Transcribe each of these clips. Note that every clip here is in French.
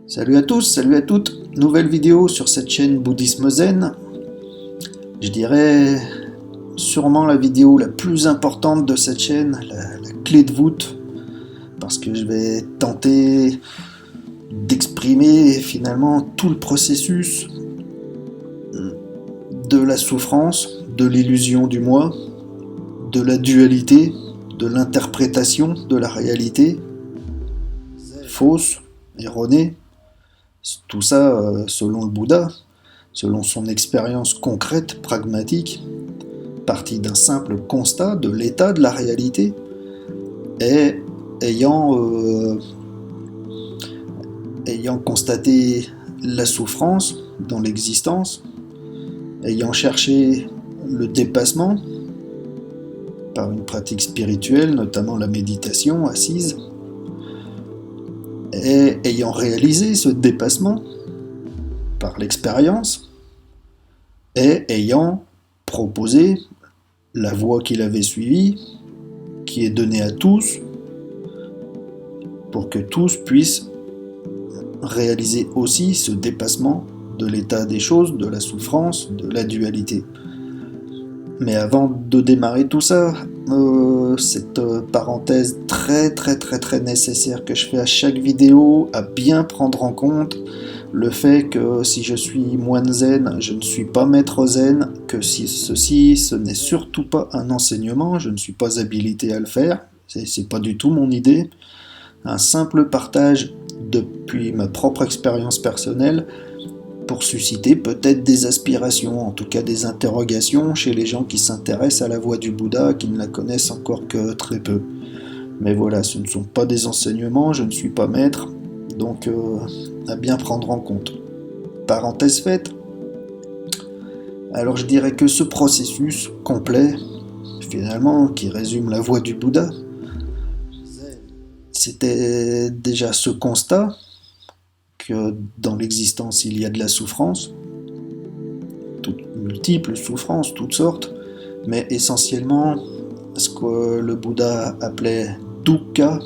Salut à tous, salut à toutes, nouvelle vidéo sur cette chaîne Bouddhisme Zen. Je dirais sûrement la vidéo la plus importante de cette chaîne, la clé de voûte, parce que je vais tenter d'exprimer finalement tout le processus de la souffrance, de l'illusion du moi, de la dualité, de l'interprétation de la réalité, fausse, erronée. Tout ça selon le Bouddha, selon son expérience concrète, pragmatique, partie d'un simple constat de l'état de la réalité, et ayant constaté la souffrance dans l'existence, ayant cherché le dépassement par une pratique spirituelle, notamment la méditation assise, et ayant réalisé ce dépassement par l'expérience, et ayant proposé la voie qu'il avait suivie, qui est donnée à tous, pour que tous puissent réaliser aussi ce dépassement de l'état des choses, de la souffrance, de la dualité. Mais avant de démarrer tout ça, cette parenthèse très nécessaire que je fais à chaque vidéo, à bien prendre en compte le fait que si je suis moine zen, je ne suis pas maître zen, que si ceci, ce n'est surtout pas un enseignement, je ne suis pas habilité à le faire, c'est pas du tout mon idée. Un simple partage depuis ma propre expérience personnelle, pour susciter peut-être des aspirations, en tout cas des interrogations chez les gens qui s'intéressent à la voie du Bouddha, qui ne la connaissent encore que très peu. Mais voilà, ce ne sont pas des enseignements, je ne suis pas maître, donc à bien prendre en compte. Parenthèse faite. Alors je dirais que ce processus complet, finalement, qui résume la voie du Bouddha, c'était déjà ce constat, que dans l'existence il y a de la souffrance, toutes multiples souffrances, toutes sortes, mais essentiellement ce que le Bouddha appelait dukkha.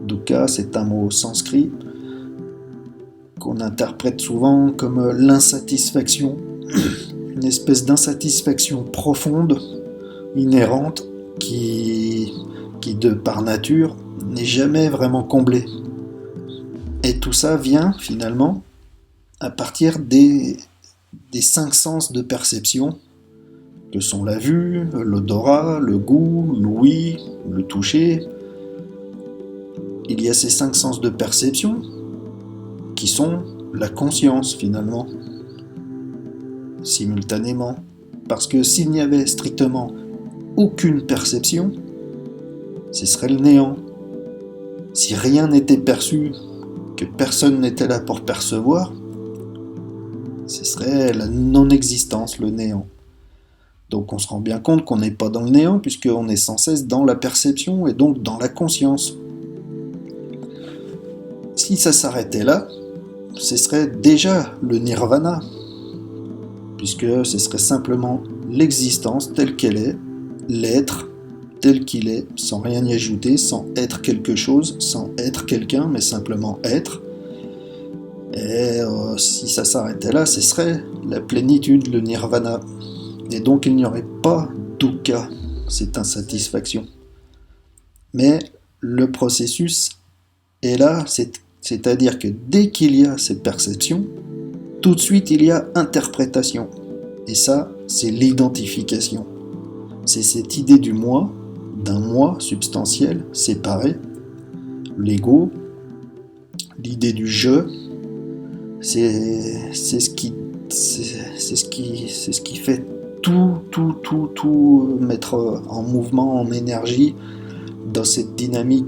Dukkha, c'est un mot sanskrit qu'on interprète souvent comme l'insatisfaction, une espèce d'insatisfaction profonde, inhérente, qui de par nature n'est jamais vraiment comblée. Et tout ça vient finalement à partir des 5 sens de perception que sont la vue, l'odorat, le goût, l'ouïe, le toucher. Il y a ces 5 sens de perception qui sont la conscience finalement, simultanément. Parce que s'il n'y avait strictement aucune perception, ce serait le néant. Si rien n'était perçu, que personne n'était là pour percevoir, ce serait la non-existence, le néant. Donc on se rend bien compte qu'on n'est pas dans le néant, puisqu'on est sans cesse dans la perception, et donc dans la conscience. Si ça s'arrêtait là, ce serait déjà le nirvana, puisque ce serait simplement l'existence telle qu'elle est, l'être tel qu'il est, sans rien y ajouter, sans être quelque chose, sans être quelqu'un, mais simplement être. Et si ça s'arrêtait là, ce serait la plénitude, le nirvana. Et donc il n'y aurait pas dukkha, cette insatisfaction. Mais le processus est là, c'est-à-dire que dès qu'il y a cette perception, tout de suite il y a interprétation. Et ça, c'est l'identification. C'est cette idée du moi, d'un moi substantiel, séparé, l'ego, l'idée du je, c'est ce qui fait tout mettre en mouvement, en énergie, dans cette dynamique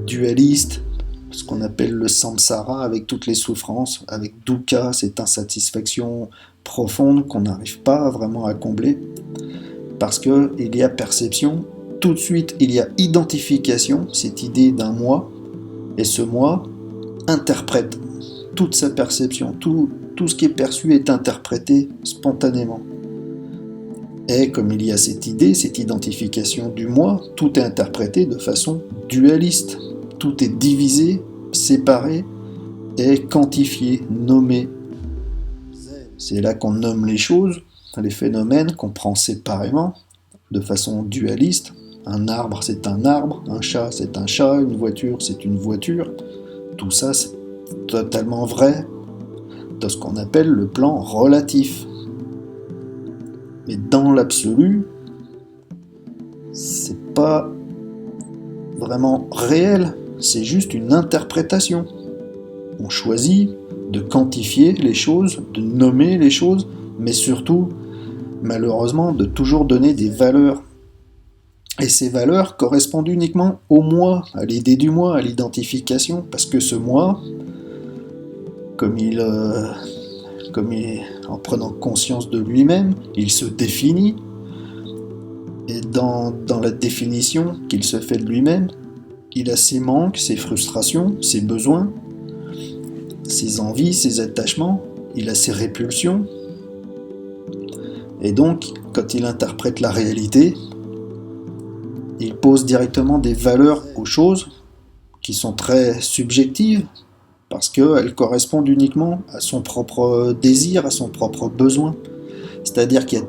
dualiste, ce qu'on appelle le samsara, avec toutes les souffrances, avec dukkha, cette insatisfaction profonde qu'on n'arrive pas vraiment à combler, parce qu'il y a perception. Tout de suite, il y a identification, cette idée d'un moi, et ce moi interprète toute sa perception, tout ce qui est perçu est interprété spontanément. Et comme il y a cette idée, cette identification du moi, tout est interprété de façon dualiste, tout est divisé, séparé, est quantifié, nommé. C'est là qu'on nomme les choses, les phénomènes qu'on prend séparément, de façon dualiste. Un arbre, c'est un arbre, un chat, c'est un chat, une voiture, c'est une voiture. Tout ça, c'est totalement vrai dans ce qu'on appelle le plan relatif. Mais dans l'absolu, c'est pas vraiment réel, c'est juste une interprétation. On choisit de quantifier les choses, de nommer les choses, mais surtout, malheureusement, de toujours donner des valeurs. Et ces valeurs correspondent uniquement au moi, à l'idée du moi, à l'identification, parce que ce moi, en prenant conscience de lui-même, il se définit, et dans la définition qu'il se fait de lui-même, il a ses manques, ses frustrations, ses besoins, ses envies, ses attachements, il a ses répulsions. Et donc, quand il interprète la réalité, il pose directement des valeurs aux choses qui sont très subjectives, parce qu'elles correspondent uniquement à son propre désir, à son propre besoin. C'est-à-dire qu'il y a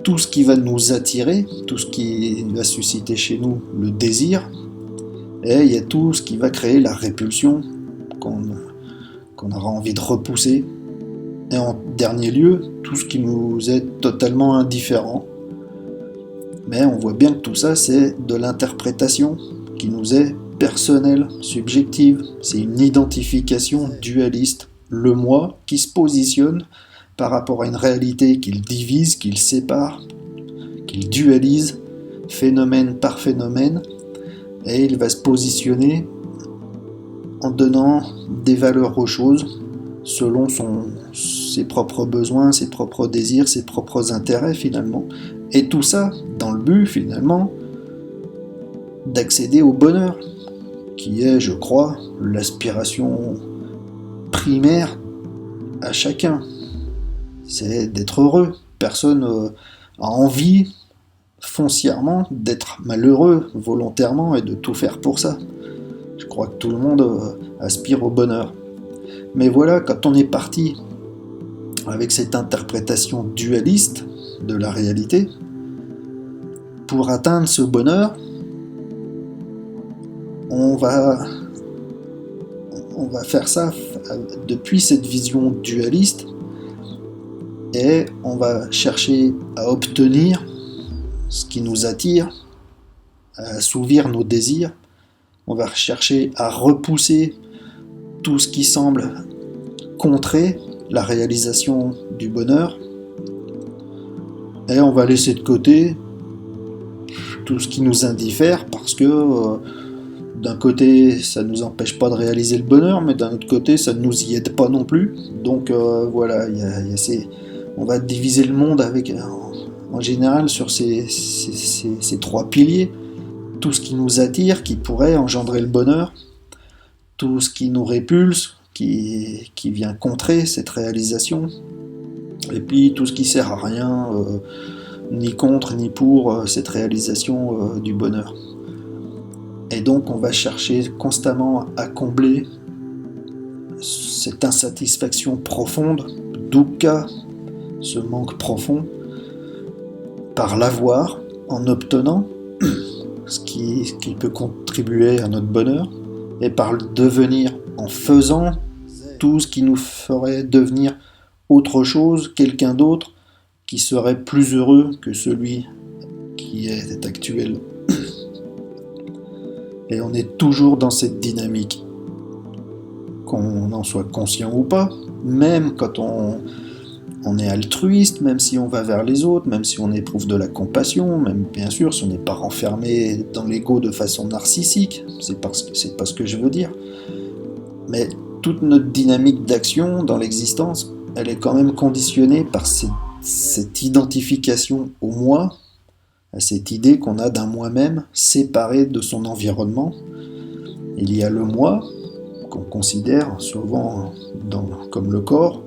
tout ce qui va nous attirer, tout ce qui va susciter chez nous le désir, et il y a tout ce qui va créer la répulsion qu'on aura envie de repousser. Et en dernier lieu, tout ce qui nous est totalement indifférent. Mais on voit bien que tout ça, c'est de l'interprétation qui nous est personnelle, subjective. C'est une identification dualiste. Le moi qui se positionne par rapport à une réalité qu'il divise, qu'il sépare, qu'il dualise, phénomène par phénomène, et il va se positionner en donnant des valeurs aux choses selon ses propres besoins, ses propres désirs, ses propres intérêts finalement. Et tout ça dans le but finalement d'accéder au bonheur, qui est, je crois, l'aspiration primaire à chacun. C'est d'être heureux. Personne a envie foncièrement d'être malheureux volontairement et de tout faire pour ça. Je crois que tout le monde aspire au bonheur. Mais voilà, quand on est parti avec cette interprétation dualiste de la réalité, pour atteindre ce bonheur, on va faire ça depuis cette vision dualiste, et on va chercher à obtenir ce qui nous attire, à assouvir nos désirs. On va chercher à repousser tout ce qui semble contrer la réalisation du bonheur, et on va laisser de côté tout ce qui nous indiffère, parce que d'un côté ça ne nous empêche pas de réaliser le bonheur, mais d'un autre côté ça ne nous y aide pas non plus. Donc voilà, on va diviser le monde en général sur ces trois piliers. Tout ce qui nous attire, qui pourrait engendrer le bonheur, tout ce qui nous répulse, qui vient contrer cette réalisation, et puis tout ce qui sert à rien, ni contre ni pour cette réalisation du bonheur. Et donc on va chercher constamment à combler cette insatisfaction profonde, dukkha, ce manque profond, par l'avoir, en obtenant ce qui peut contribuer à notre bonheur, et par le devenir, en faisant tout ce qui nous ferait devenir autre chose, quelqu'un d'autre, qui serait plus heureux que celui qui est actuel. Et on est toujours dans cette dynamique, qu'on en soit conscient ou pas, même quand on est altruiste, même si on va vers les autres, même si on éprouve de la compassion, même bien sûr si on n'est pas renfermé dans l'ego de façon narcissique, c'est pas ce que je veux dire. Mais toute notre dynamique d'action dans l'existence, elle est quand même conditionnée par cette identification au moi, à cette idée qu'on a d'un moi-même séparé de son environnement. Il y a le moi, qu'on considère souvent comme le corps,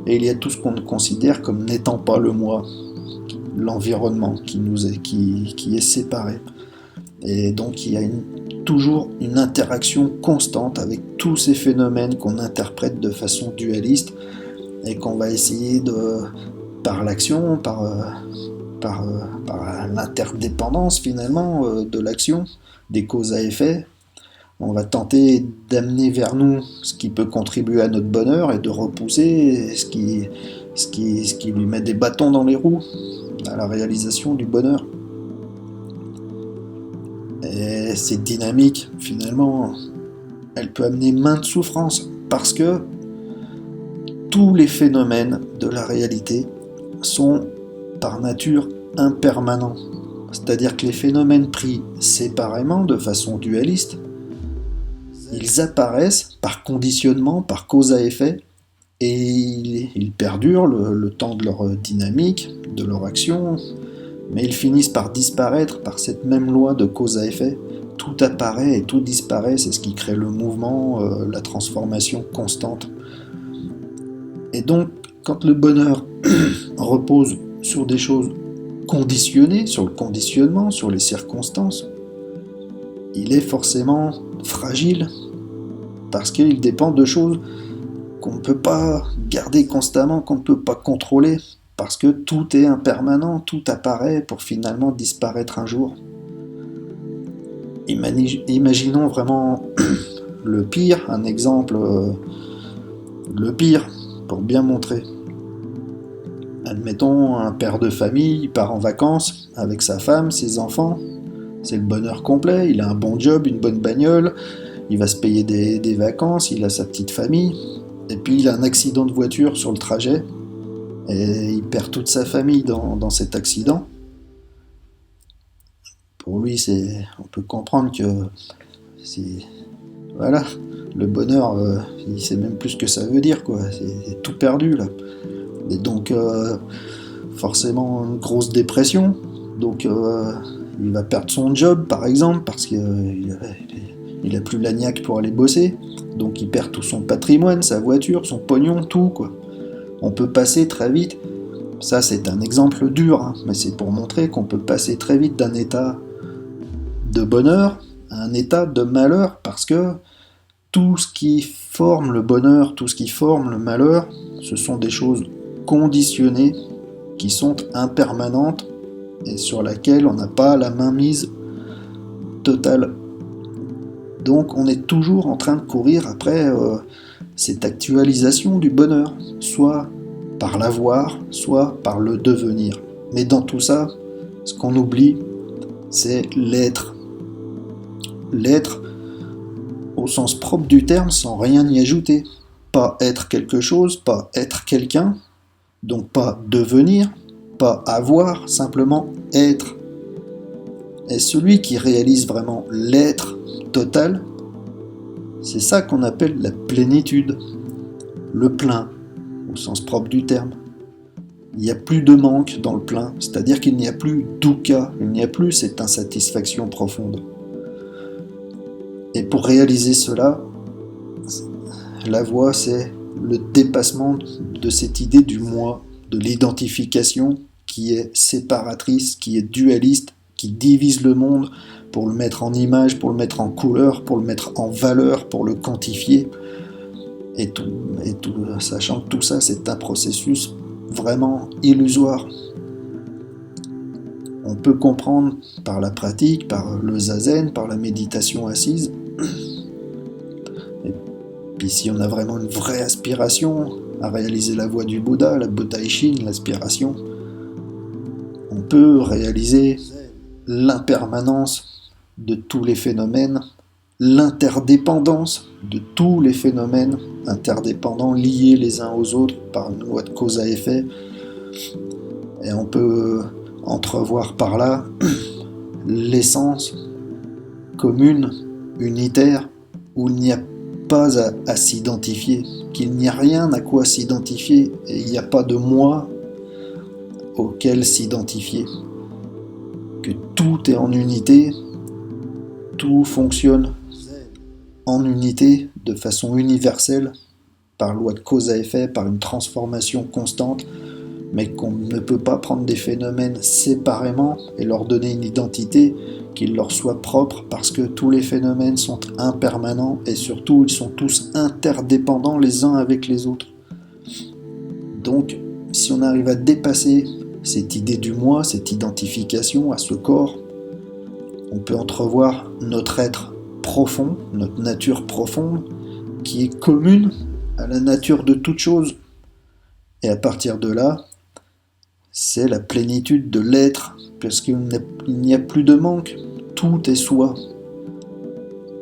et il y a tout ce qu'on considère comme n'étant pas le moi, l'environnement qui est séparé. Et donc il y a toujours une interaction constante avec tous ces phénomènes qu'on interprète de façon dualiste et qu'on va essayer par l'action, par l'interdépendance finalement de l'action, des causes à effet, on va tenter d'amener vers nous ce qui peut contribuer à notre bonheur et de repousser ce qui lui met des bâtons dans les roues à la réalisation du bonheur. Et cette dynamique, finalement, elle peut amener maintes souffrances parce que tous les phénomènes de la réalité sont par nature impermanents. C'est-à-dire que les phénomènes pris séparément, de façon dualiste, ils apparaissent par conditionnement, par cause à effet, et ils perdurent le temps de leur dynamique, de leur action, mais ils finissent par disparaître par cette même loi de cause à effet. Tout apparaît et tout disparaît, c'est ce qui crée le mouvement, la transformation constante. Et donc, quand le bonheur repose sur des choses conditionnées, sur le conditionnement, sur les circonstances, il est forcément fragile, parce qu'il dépend de choses qu'on ne peut pas garder constamment, qu'on ne peut pas contrôler, parce que tout est impermanent, tout apparaît pour finalement disparaître un jour. Imaginons vraiment le pire, un exemple, le pire, pour bien montrer. Admettons, un père de famille part en vacances avec sa femme, ses enfants, c'est le bonheur complet, il a un bon job, une bonne bagnole, il va se payer des vacances, il a sa petite famille, et puis il a un accident de voiture sur le trajet, et il perd toute sa famille dans cet accident. Pour lui, on peut comprendre que voilà, le bonheur, il sait même plus ce que ça veut dire, quoi. C'est tout perdu là. Et donc forcément une grosse dépression. Donc il va perdre son job par exemple parce qu'il a plus la niaque pour aller bosser. Donc il perd tout son patrimoine, sa voiture, son pognon, tout quoi. On peut passer très vite. Ça c'est un exemple dur, hein, mais c'est pour montrer qu'on peut passer très vite d'un état de bonheur à un état de malheur parce que tout ce qui forme le bonheur, tout ce qui forme le malheur, ce sont des choses conditionnées qui sont impermanentes et sur laquelle on n'a pas la mainmise totale. Donc on est toujours en train de courir après cette actualisation du bonheur, soit par l'avoir, soit par le devenir. Mais dans tout ça, ce qu'on oublie, c'est l'être. L'être au sens propre du terme, sans rien y ajouter. Pas être quelque chose, pas être quelqu'un, donc pas devenir, pas avoir, simplement être. Et celui qui réalise vraiment l'être total, c'est ça qu'on appelle la plénitude, le plein, au sens propre du terme. Il n'y a plus de manque dans le plein, c'est-à-dire qu'il n'y a plus dukkha, il n'y a plus cette insatisfaction profonde. Et pour réaliser cela, la voie, c'est le dépassement de cette idée du moi, de l'identification qui est séparatrice, qui est dualiste, qui divise le monde pour le mettre en image, pour le mettre en couleur, pour le mettre en valeur, pour le quantifier. Et tout, sachant que tout ça, c'est un processus vraiment illusoire. On peut comprendre par la pratique, par le zazen, par la méditation assise. Et puis si on a vraiment une vraie aspiration à réaliser la voie du Bouddha, la Bodhaishin, l'aspiration, on peut réaliser l'impermanence de tous les phénomènes, l'interdépendance de tous les phénomènes interdépendants liés les uns aux autres par une loi de cause à effet. Et on peut entrevoir par là l'essence commune, unitaire, où il n'y a pas à s'identifier, qu'il n'y a rien à quoi s'identifier, et il n'y a pas de moi auquel s'identifier, que tout est en unité, tout fonctionne en unité, de façon universelle, par loi de cause à effet, par une transformation constante, mais qu'on ne peut pas prendre des phénomènes séparément et leur donner une identité qui leur soit propre, parce que tous les phénomènes sont impermanents et surtout ils sont tous interdépendants les uns avec les autres. Donc si on arrive à dépasser cette idée du moi, cette identification à ce corps, on peut entrevoir notre être profond, notre nature profonde, qui est commune à la nature de toute chose. Et à partir de là, c'est la plénitude de l'être, parce qu'il n'y a plus de manque, tout est soi.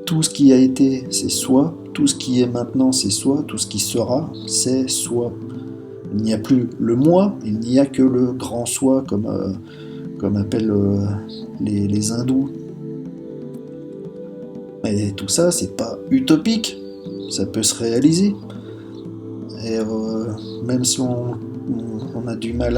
Tout ce qui a été, c'est soi, tout ce qui est maintenant, c'est soi, tout ce qui sera, c'est soi. Il n'y a plus le moi, il n'y a que le grand soi, comme appellent les hindous. Et tout ça, c'est pas utopique, ça peut se réaliser. Et même si on a du mal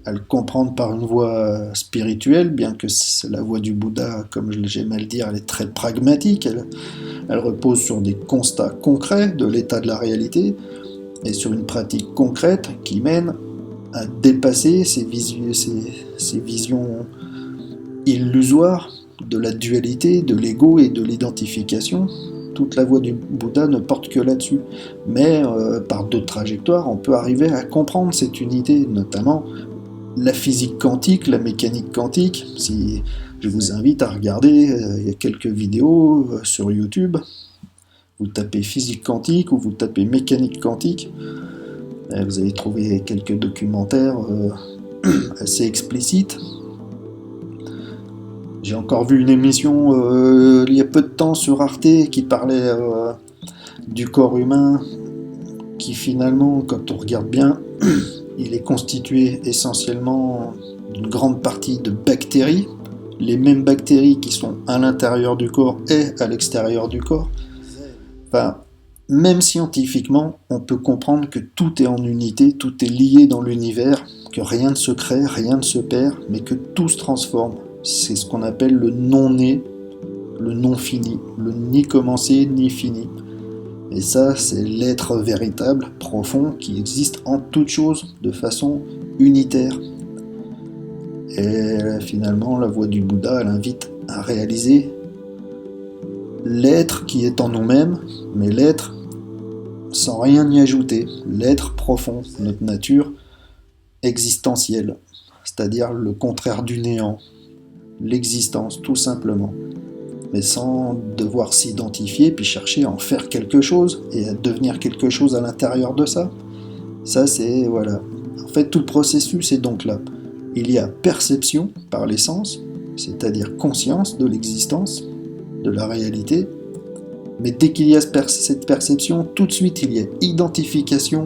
à le comprendre par une voie spirituelle, bien que la voie du Bouddha, comme j'aime à le dire, elle est très pragmatique, elle repose sur des constats concrets de l'état de la réalité, et sur une pratique concrète qui mène à dépasser ces visions illusoires de la dualité, de l'ego et de l'identification. Toute la voie du Bouddha ne porte que là-dessus. Mais par d'autres trajectoires, on peut arriver à comprendre cette unité, notamment la physique quantique, la mécanique quantique. Si je vous invite à regarder, il y a quelques vidéos sur YouTube. Vous tapez physique quantique ou vous tapez mécanique quantique. Vous allez trouver quelques documentaires assez explicites. J'ai encore vu une émission il y a peu de temps sur Arte qui parlait du corps humain, qui finalement, quand on regarde bien, il est constitué essentiellement d'une grande partie de bactéries, les mêmes bactéries qui sont à l'intérieur du corps et à l'extérieur du corps. Enfin, même scientifiquement, on peut comprendre que tout est en unité, tout est lié dans l'univers, que rien ne se crée, rien ne se perd, mais que tout se transforme. C'est ce qu'on appelle le non-né, le non-fini, le ni commencé ni fini. Et ça, c'est l'être véritable, profond, qui existe en toute chose, de façon unitaire. Et finalement, la voie du Bouddha, elle invite à réaliser l'être qui est en nous-mêmes, mais l'être sans rien y ajouter, l'être profond, notre nature existentielle, c'est-à-dire le contraire du néant, l'existence tout simplement, mais sans devoir s'identifier puis chercher à en faire quelque chose et à devenir quelque chose à l'intérieur de ça. Ça c'est, voilà. En fait tout le processus est donc là. Il y a perception par les sens, c'est-à-dire conscience de l'existence, de la réalité, mais dès qu'il y a cette perception, tout de suite il y a identification,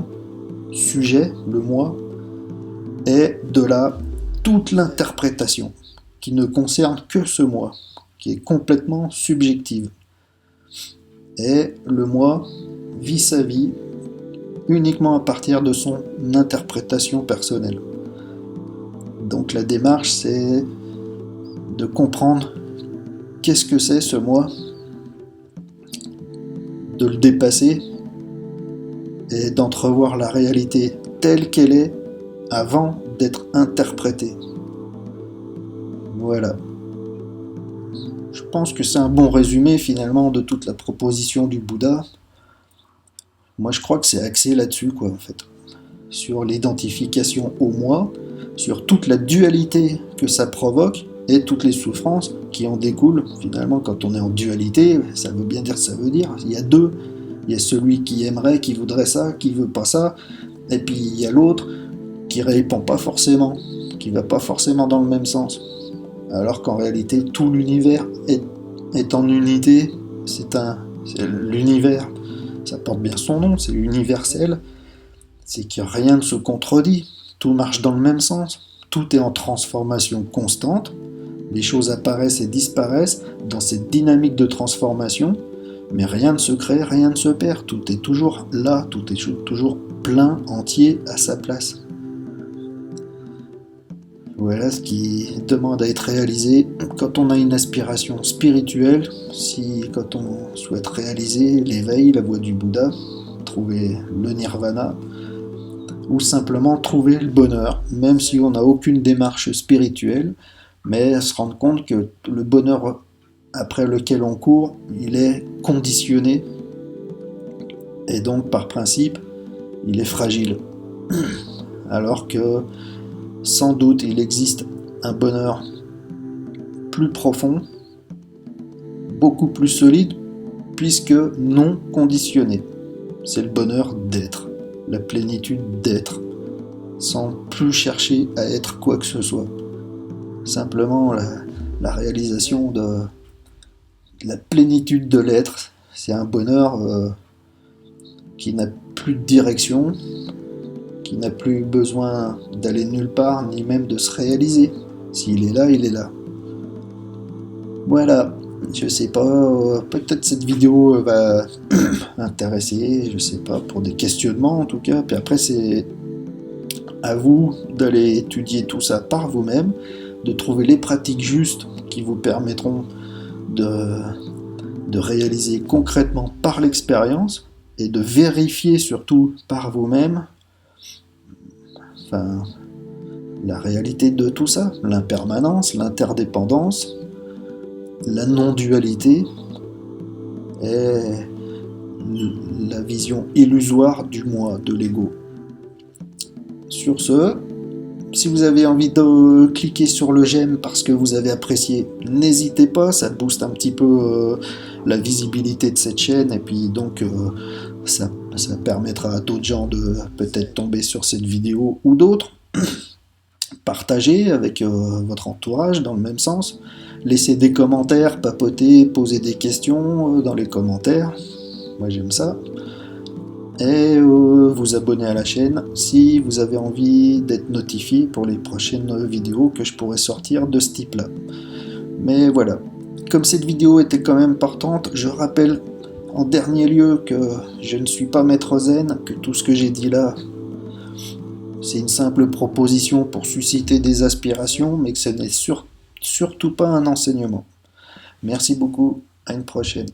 sujet, le moi, et de là toute l'interprétation, qui ne concerne que ce moi, qui est complètement subjective. Et le moi vit sa vie uniquement à partir de son interprétation personnelle. Donc la démarche, c'est de comprendre qu'est-ce que c'est ce moi, de le dépasser et d'entrevoir la réalité telle qu'elle est avant d'être interprétée. Voilà. Je pense que c'est un bon résumé finalement de toute la proposition du Bouddha. Moi je crois que c'est axé là-dessus quoi en fait. Sur l'identification au moi, sur toute la dualité que ça provoque et toutes les souffrances qui en découlent. Finalement quand on est en dualité, ça veut bien dire ça veut dire. Il y a deux. Il y a celui qui aimerait, qui voudrait ça, qui veut pas ça, et puis il y a l'autre qui répond pas forcément, qui va pas forcément dans le même sens. Alors qu'en réalité tout l'univers est en unité, c'est l'univers, ça porte bien son nom, c'est universel, c'est que rien ne se contredit, tout marche dans le même sens, tout est en transformation constante, les choses apparaissent et disparaissent dans cette dynamique de transformation, mais rien ne se crée, rien ne se perd, tout est toujours là, tout est toujours plein, entier, à sa place. Voilà ce qui demande à être réalisé quand on a une aspiration spirituelle, quand on souhaite réaliser l'éveil, la voie du Bouddha, trouver le nirvana, ou simplement trouver le bonheur, même si on n'a aucune démarche spirituelle, mais se rendre compte que le bonheur après lequel on court, il est conditionné, et donc par principe, il est fragile. Alors que sans doute il existe un bonheur plus profond, beaucoup plus solide, puisque non conditionné. C'est le bonheur d'être, la plénitude d'être, sans plus chercher à être quoi que ce soit. Simplement la réalisation de la plénitude de l'être, c'est un bonheur qui n'a plus de direction, qui n'a plus besoin d'aller nulle part, ni même de se réaliser. S'il est là, il est là. Voilà, je sais pas, peut-être cette vidéo va intéresser, je sais pas, pour des questionnements en tout cas, puis après c'est à vous d'aller étudier tout ça par vous-même, de trouver les pratiques justes qui vous permettront de réaliser concrètement par l'expérience et de vérifier surtout par vous-même la réalité de tout ça, l'impermanence, l'interdépendance, la non-dualité et la vision illusoire du moi, de l'ego. Sur ce, si vous avez envie de cliquer sur le j'aime parce que vous avez apprécié, n'hésitez pas, ça booste un petit peu la visibilité de cette chaîne et puis donc ça permettra à d'autres gens de peut-être tomber sur cette vidéo ou d'autres. Partagez avec votre entourage dans le même sens. Laissez des commentaires, papoter, poser des questions dans les commentaires. Moi j'aime ça. Et vous abonner à la chaîne si vous avez envie d'être notifié pour les prochaines vidéos que je pourrais sortir de ce type-là. Mais voilà. Comme cette vidéo était quand même importante, je rappelle en dernier lieu que je ne suis pas maître zen, que tout ce que j'ai dit là, c'est une simple proposition pour susciter des aspirations, mais que ce n'est surtout pas un enseignement. Merci beaucoup, à une prochaine.